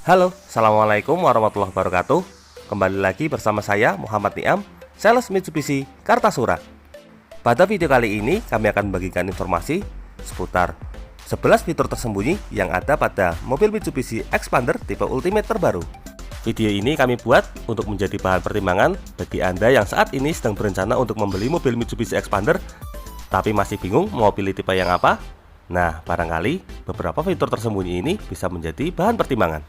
Halo, Assalamualaikum warahmatullahi wabarakatuh. Kembali lagi bersama saya Muhammad Niam, sales Mitsubishi Kartasura. Pada video kali ini kami akan membagikan informasi seputar 11 fitur tersembunyi yang ada pada mobil Mitsubishi Xpander tipe Ultimate terbaru. Video ini kami buat untuk menjadi bahan pertimbangan bagi Anda yang saat ini sedang berencana untuk membeli mobil Mitsubishi Xpander tapi masih bingung mau pilih tipe yang apa. Nah, barangkali beberapa fitur tersembunyi ini bisa menjadi bahan pertimbangan.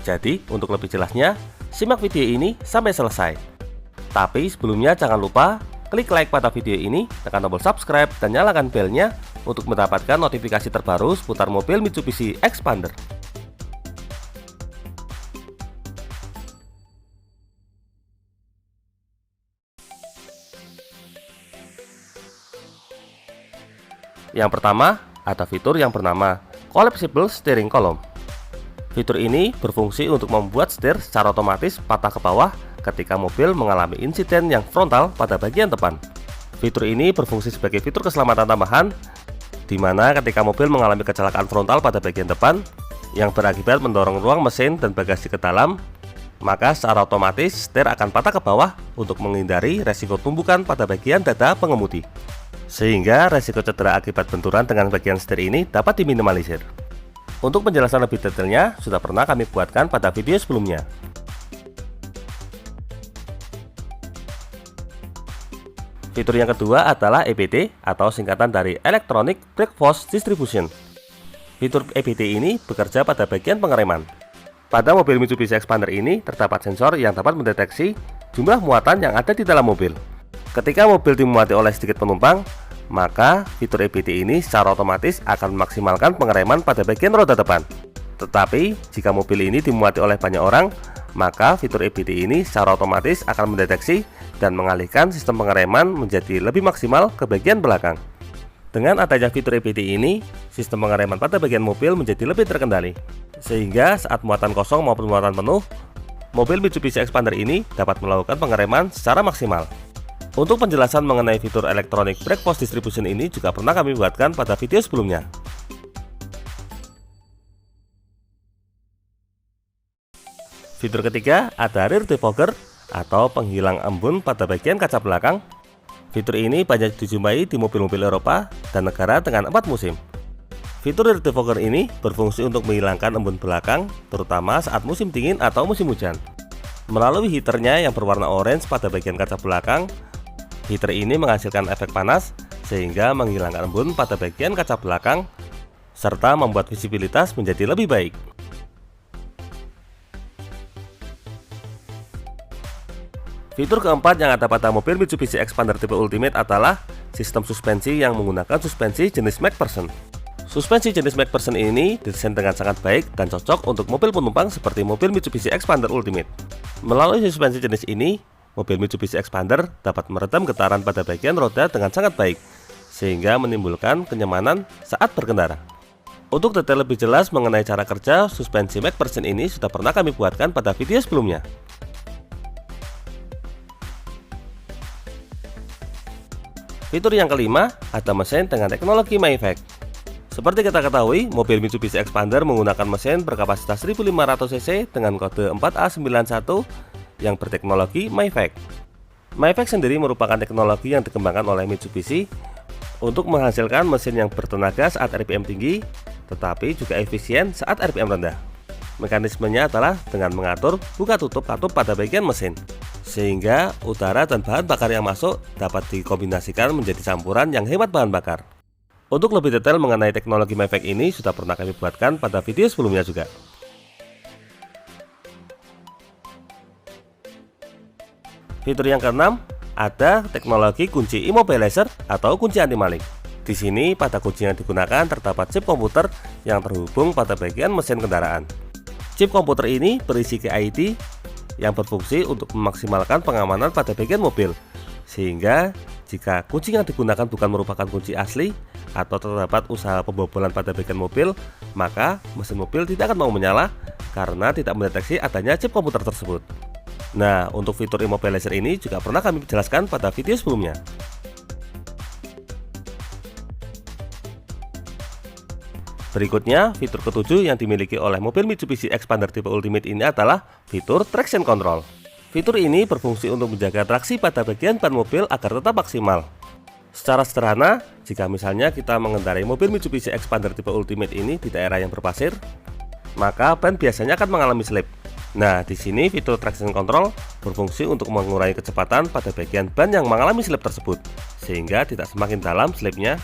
Jadi, untuk lebih jelasnya, simak video ini sampai selesai. Tapi sebelumnya jangan lupa klik like pada video ini, tekan tombol subscribe, dan nyalakan belnya untuk mendapatkan notifikasi terbaru seputar mobil Mitsubishi Xpander. Yang pertama, ada fitur yang bernama Collapsible Steering Column. Fitur ini berfungsi untuk membuat setir secara otomatis patah ke bawah ketika mobil mengalami insiden yang frontal pada bagian depan. Fitur ini berfungsi sebagai fitur keselamatan tambahan, di mana ketika mobil mengalami kecelakaan frontal pada bagian depan yang berakibat mendorong ruang mesin dan bagasi ke dalam, maka secara otomatis setir akan patah ke bawah untuk menghindari resiko tumbukan pada bagian dada pengemudi. Sehingga resiko cedera akibat benturan dengan bagian setir ini dapat diminimalisir. Untuk penjelasan lebih detailnya, sudah pernah kami buatkan pada video sebelumnya. Fitur yang kedua adalah EBD atau singkatan dari Electronic Brake Force Distribution. Fitur EBD ini bekerja pada bagian pengereman. Pada mobil Mitsubishi Xpander ini terdapat sensor yang dapat mendeteksi jumlah muatan yang ada di dalam mobil. Ketika mobil dimuati oleh sedikit penumpang, maka fitur EBD ini secara otomatis akan memaksimalkan pengereman pada bagian roda depan. Tetapi jika mobil ini dimuati oleh banyak orang, maka fitur EBD ini secara otomatis akan mendeteksi dan mengalihkan sistem pengereman menjadi lebih maksimal ke bagian belakang. Dengan adanya fitur EBD ini, sistem pengereman pada bagian mobil menjadi lebih terkendali, sehingga saat muatan kosong maupun muatan penuh, mobil Mitsubishi Xpander ini dapat melakukan pengereman secara maksimal. Untuk penjelasan mengenai fitur Electronic Brake Force Distribution ini juga pernah kami buatkan pada video sebelumnya. Fitur ketiga ada Rear Defogger atau penghilang embun pada bagian kaca belakang. Fitur ini banyak dijumpai di mobil-mobil Eropa dan negara dengan 4 musim. Fitur Rear Defogger ini berfungsi untuk menghilangkan embun belakang, terutama saat musim dingin atau musim hujan. Melalui heaternya yang berwarna orange pada bagian kaca belakang, heater ini menghasilkan efek panas sehingga menghilangkan embun pada bagian kaca belakang serta membuat visibilitas menjadi lebih baik. Fitur keempat yang ada pada mobil Mitsubishi Xpander tipe Ultimate adalah sistem suspensi yang menggunakan suspensi jenis MacPherson. Suspensi jenis MacPherson ini didesain dengan sangat baik dan cocok untuk mobil penumpang seperti mobil Mitsubishi Xpander Ultimate. Melalui suspensi jenis ini, mobil Mitsubishi Xpander dapat meredam getaran pada bagian roda dengan sangat baik, sehingga menimbulkan kenyamanan saat berkendara. Untuk detail lebih jelas mengenai cara kerja suspensi MacPherson ini sudah pernah kami buatkan pada video sebelumnya. Fitur yang kelima ada mesin dengan teknologi MyFact. Seperti kita ketahui, mobil Mitsubishi Xpander menggunakan mesin berkapasitas 1500 cc dengan kode 4A91 yang berteknologi MyFact. MyFact sendiri merupakan teknologi yang dikembangkan oleh Mitsubishi untuk menghasilkan mesin yang bertenaga saat RPM tinggi, tetapi juga efisien saat RPM rendah. Mekanismenya adalah dengan mengatur buka tutup katup pada bagian mesin, sehingga udara dan bahan bakar yang masuk dapat dikombinasikan menjadi campuran yang hemat bahan bakar. Untuk lebih detail mengenai teknologi MyFact ini sudah pernah kami buatkan pada video sebelumnya juga. Fitur yang keenam ada teknologi kunci immobilizer atau kunci anti maling. Di sini pada kunci yang digunakan terdapat chip komputer yang terhubung pada bagian mesin kendaraan. Chip komputer ini berisi KID yang berfungsi untuk memaksimalkan pengamanan pada bagian mobil, sehingga jika kunci yang digunakan bukan merupakan kunci asli atau terdapat usaha pembobolan pada bagian mobil, maka mesin mobil tidak akan mau menyala karena tidak mendeteksi adanya chip komputer tersebut. Nah, untuk fitur immobilizer ini juga pernah kami jelaskan pada video sebelumnya. Berikutnya, fitur ketujuh yang dimiliki oleh mobil Mitsubishi Xpander tipe Ultimate ini adalah fitur traction control. Fitur ini berfungsi untuk menjaga traksi pada bagian ban mobil agar tetap maksimal. Secara sederhana, jika misalnya kita mengendarai mobil Mitsubishi Xpander tipe Ultimate ini di daerah yang berpasir, maka ban biasanya akan mengalami slip. Nah, di sini fitur traction control berfungsi untuk mengurangi kecepatan pada bagian ban yang mengalami slip tersebut, sehingga tidak semakin dalam slipnya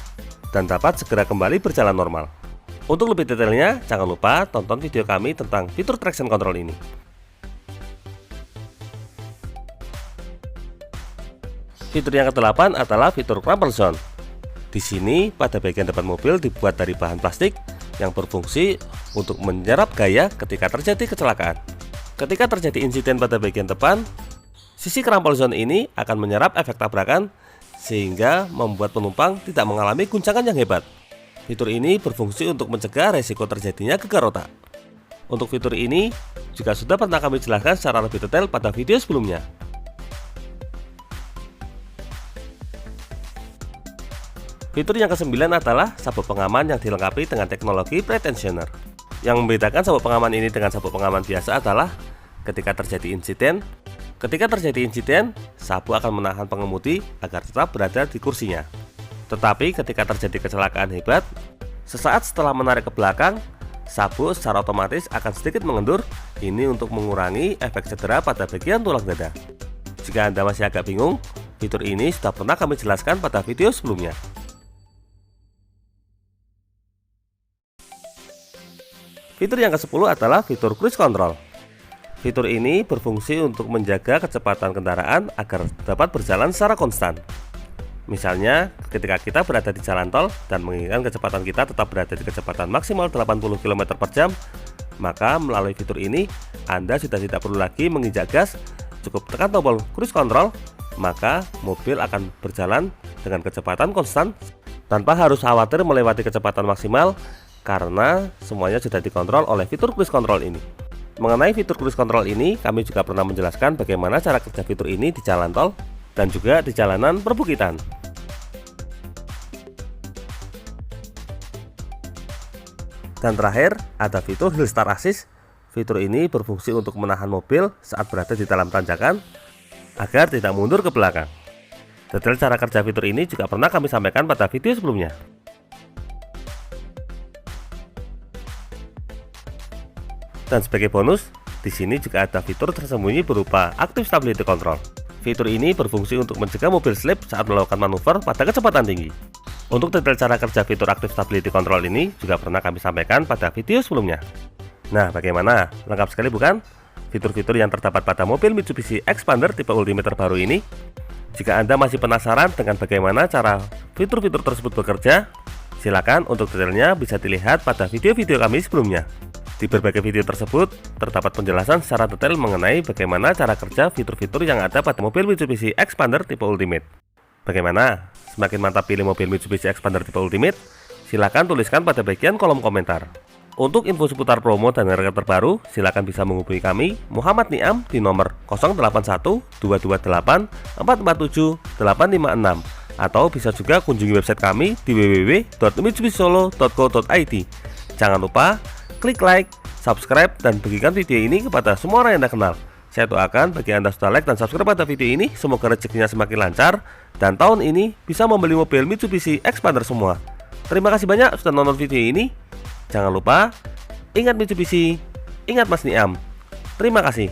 dan dapat segera kembali berjalan normal. Untuk lebih detailnya, jangan lupa tonton video kami tentang fitur traction control ini. Fitur yang ke-8 adalah fitur crumple zone. Di sini, pada bagian depan mobil dibuat dari bahan plastik yang berfungsi untuk menyerap gaya ketika terjadi kecelakaan. Ketika terjadi insiden pada bagian depan, sisi crumple zone ini akan menyerap efek tabrakan sehingga membuat penumpang tidak mengalami guncangan yang hebat. Fitur ini berfungsi untuk mencegah resiko terjadinya gegar otak. Untuk fitur ini juga sudah pernah kami jelaskan secara lebih detail pada video sebelumnya. Fitur yang ke-9 adalah sabuk pengaman yang dilengkapi dengan teknologi pretensioner. Yang membedakan sabuk pengaman ini dengan sabuk pengaman biasa adalah ketika terjadi insiden, sabuk akan menahan pengemudi agar tetap berada di kursinya. Tetapi ketika terjadi kecelakaan hebat, sesaat setelah menarik ke belakang, sabuk secara otomatis akan sedikit mengendur, ini untuk mengurangi efek cedera pada bagian tulang dada. Jika Anda masih agak bingung, fitur ini sudah pernah kami jelaskan pada video sebelumnya. Fitur yang ke-10 adalah fitur cruise control. Fitur ini berfungsi untuk menjaga kecepatan kendaraan agar dapat berjalan secara konstan. Misalnya, ketika kita berada di jalan tol dan menginginkan kecepatan kita tetap berada di kecepatan maksimal 80 km per jam, maka melalui fitur ini Anda sudah tidak perlu lagi menginjak gas, cukup tekan tombol cruise control, maka mobil akan berjalan dengan kecepatan konstan tanpa harus khawatir melewati kecepatan maksimal, karena semuanya sudah dikontrol oleh fitur cruise control ini. Mengenai fitur cruise control ini, kami juga pernah menjelaskan bagaimana cara kerja fitur ini di jalan tol dan juga di jalanan perbukitan. Dan terakhir, ada fitur Hill Start Assist. Fitur ini berfungsi untuk menahan mobil saat berada di dalam tanjakan agar tidak mundur ke belakang. Detail cara kerja fitur ini juga pernah kami sampaikan pada video sebelumnya. Dan sebagai bonus, di sini juga ada fitur tersembunyi berupa Active Stability Control. Fitur ini berfungsi untuk mencegah mobil slip saat melakukan manuver pada kecepatan tinggi. Untuk detail cara kerja fitur Active Stability Control ini juga pernah kami sampaikan pada video sebelumnya. Nah, bagaimana? Lengkap sekali bukan? Fitur-fitur yang terdapat pada mobil Mitsubishi Xpander tipe Ultimate terbaru ini. Jika Anda masih penasaran dengan bagaimana cara fitur-fitur tersebut bekerja, silakan untuk detailnya bisa dilihat pada video-video kami sebelumnya. Di berbagai video tersebut terdapat penjelasan secara detail mengenai bagaimana cara kerja fitur-fitur yang ada pada mobil Mitsubishi Xpander tipe Ultimate. Bagaimana? Semakin mantap pilih mobil Mitsubishi Xpander tipe Ultimate? Silakan tuliskan pada bagian kolom komentar. Untuk info seputar promo dan harga terbaru, silakan bisa menghubungi kami, Muhammad Niam, di nomor 081 228 447 856, atau bisa juga kunjungi website kami di www.mitsubishsolo.co.id. Jangan lupa klik like, subscribe, dan bagikan video ini kepada semua orang yang Anda kenal. Saya doakan bagi Anda sudah like dan subscribe pada video ini, semoga rezekinya semakin lancar dan tahun ini bisa membeli mobil Mitsubishi Xpander semua. Terima kasih banyak sudah nonton video ini. Jangan lupa, ingat Mitsubishi, ingat Mas Niam. Terima kasih.